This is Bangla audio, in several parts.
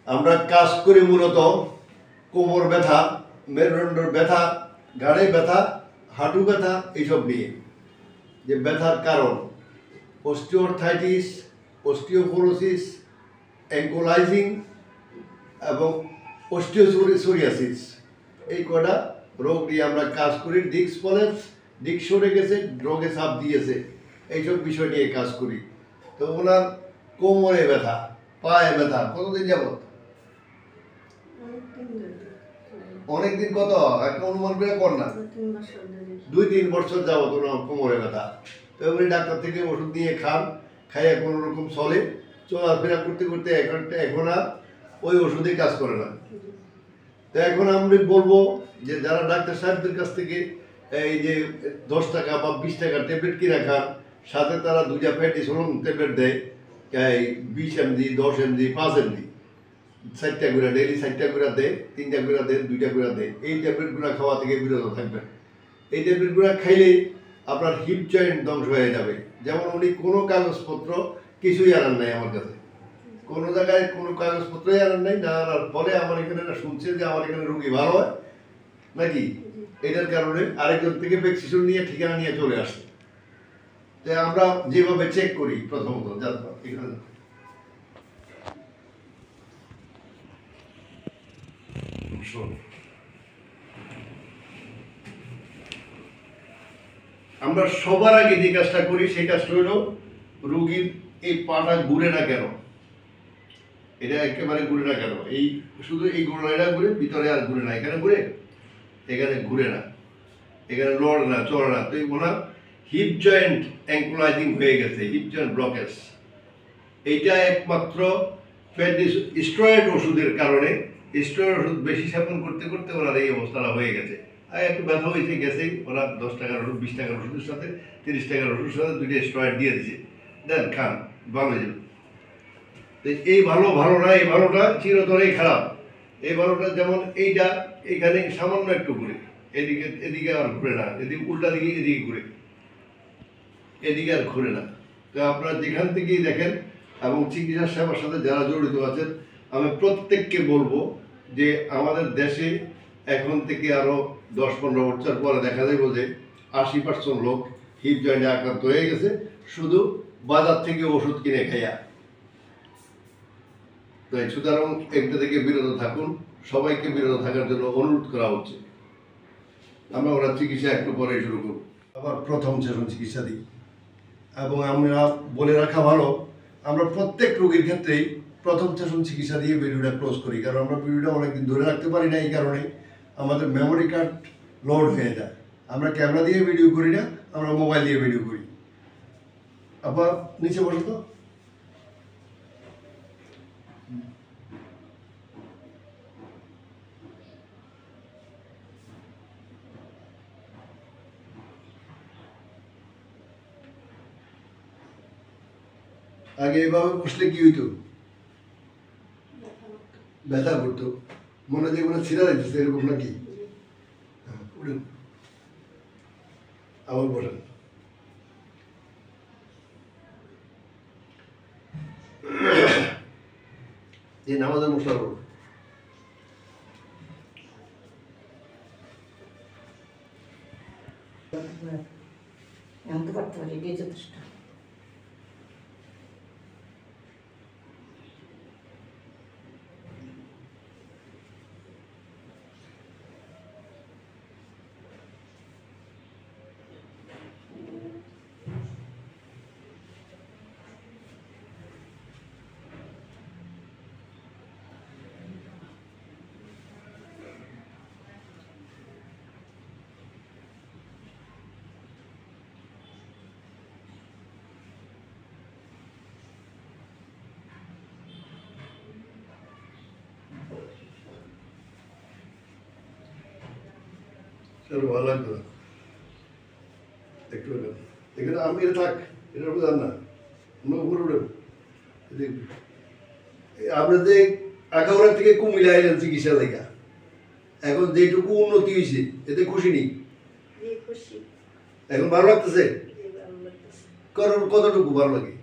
আমরা কাজ করি মূলত কোমর ব্যথা, মেরুদণ্ডের ব্যথা, ঘাড়ে ব্যথা, হাঁটু ব্যথা এইসব নিয়ে। যে ব্যথার কারণ অস্টিওআর্থ্রাইটিস, অস্টিওপোরোসিস, অ্যাঙ্কোলাইজিং এবং অস্টিওসোরিয়াসিস, এই কটা রোগ নিয়ে আমরা কাজ করি। ডিস্ক প্রলেপস, ডিস্ক সরে গেছে, রোগে চাপ দিয়েছে, এইসব বিষয় নিয়ে কাজ করি। তো ওনার কোমরে ব্যথা, পায়ে ব্যথা কতদিন যাবত? অনেকদিন। কত একটা অনুমান করে কর না, 2-3 বছর যাবত ওনার কোমরে ব্যথা। তো উনি ডাক্তার থেকে ওষুধ নিয়ে খান, খাইয়া কোনো রকম চলে, চলাফেরা করতে করতে এখন আর ওই ওষুধে কাজ করে না। তো এখন আমি বলবো যে যারা ডাক্তার সাহেবদের কাছ থেকে এই যে 10 টাকা বা 20 টাকা ট্যাবলেট কিনে খান, সাথে তারা 2টা প্যাটিসোলন ট্যাবলেট দেয়, এই 20 mg, 10 mg, 5 mg, 4টা করে ডেইলি, 4টা করে দেয়, 3টা করে দেয়, 2টা করে দেয়। এই ট্যাবলেটগুলো খাওয়া থেকে বিরত থাকবেন। এই ট্যাবলেটগুলো খাইলে আপনার হিপ জয়েন্ট ধ্বংস হয়ে যাবে। যেমন উনি কোনো কাগজপত্র কিছুই আনার নাই আমার কাছে, কোনো জায়গায় কোনো কাগজপত্রই আনার নাই। না আনার ফলে আমার এখানে শুনছে যে আমার এখানে রুগী ভালো হয় নাকি, এটার কারণে আরেকজন থেকে প্রেসক্রিপশন নিয়ে ঠিকানা নিয়ে চলে আসে। যে আমরা যেভাবে চেক করি, প্রথমত এখানে আমরা সবার আগে যে কাজটা করি সেই কাজটা হলো রুগীর এই পাটা ঘুরে না কেন, এটা একেবারে ঘুরে না কেন, এই শুধু এই গোড়াটা ঘুরে, ভিতরে আর ঘুরে না, এখানে ঘুরে, এখানে ঘুরে না, এখানে লড়ে না, চড়ে না। তো ওনার হিপ জয়েন্ট অ্যাঙ্কোলাইজিং হয়ে গেছে, হিপ জয়েন্ট ব্লকেজ। এইটা একমাত্র স্টেরয়েড ওষুধের কারণে, স্টেরয়েড ওষুধ বেশি সেবন করতে করতে ওনার এই অবস্থাটা হয়ে গেছে। আর একটু ব্যথা হয়েছে গেছে, ওনার 10 টাকার ওষুধ, 20 টাকার ওষুধের সাথে 30 টাকার ওষুধের সাথে 2টা স্টেরয়েড দিয়ে দিছে, দেন খান, ভালো হয়ে যাবে। এই ভালো ভালো না, এই ভালোটা চিরতরেই খারাপ। এই ভালোটা যেমন এইটা, এইখানে সামান্য একটু ঘুরে, এদিকে এদিকে আর ঘুরে না, এদিকে উল্টা দিকে এদিকে ঘুরে, এদিকে আর ঘুরে না। তো আপনারা যেখান থেকেই দেখেন এবং চিকিৎসা সেবার সাথে যারা জড়িত আছেন, আমি প্রত্যেককে বলবো যে আমাদের দেশে এখন থেকে আরও 10-15 বছর পরে দেখা যাবে যে 80% লোক হিপ জয়েন্টে আক্রান্ত হয়ে গেছে, শুধু বাজার থেকে ওষুধ কিনে খাইয়া। তাই সুতরাং একটা থেকে বিরত থাকুন, সবাইকে বিরত থাকার জন্য অনুরোধ করা হচ্ছে। আমরা ওরা চিকিৎসা একটু পরে শুরু করব। আবার প্রথম সেশন চিকিৎসা দিই, এবং আমরা বলে রাখা ভালো, আমরা প্রত্যেক রোগীর ক্ষেত্রেই প্রথম সেশন চিকিৎসা দিয়ে ভিডিওটা ক্লোজ করি। কারণ আমরা ভিডিওটা অনেকদিন ধরে রাখতে পারি না, এই কারণে আমাদের মেমোরি কার্ড লোড হয়ে যায়। আমরা ক্যামেরা দিয়ে ভিডিও করি না, আমরা মোবাইল দিয়ে ভিডিও করি। আবার নিচে বসো তো। আগে এভাবে বসলে কি হইতো? ব্যথা করতো, মনে হয় যেগুলো ছিঁড়া যাইতেছে, এরকম নাকি? উঠেন, আবার বসেন। এই নামাজের মশলা করুন। জানতে পারতে পারি, এটাই যথেষ্ট। চলো, ভালো লাগতো না একটু, এখানে আমি এটা থাক, এটা বুঝান না, উপরে উঠেন। আপনাদের আগাগোড়া থেকে কুমিল্লা আইলেন চিকিৎসা লেখা, এখন যেটুকু উন্নতি হয়েছে এতে খুশি নেই? এখন ভালো লাগতেছে? কারণ কতটুকু ভালো লাগে?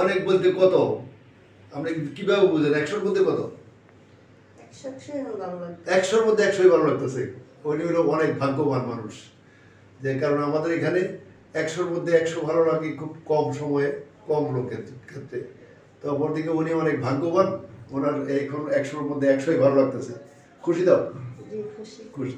অনেক বলতে কত? আপনি কিভাবে বুঝেন 100-র মধ্যে কত? 100 এখন ভালো লাগে। 100-র মধ্যে 100ই ভালো লাগতেছে। উনি হলো অনেক ভাগ্যবান মানুষ, যে কারণে আমাদের এখানে 100-র মধ্যে 100 ভালো লাগে খুব কম সময়ে, কম লোকের ক্ষেত্রে। তো অপরদিকে উনি অনেক ভাগ্যবান, ওনার এখন 100-র মধ্যে 100ই ভালো লাগতেছে। খুশি দাও? জি খুশি। খুশি।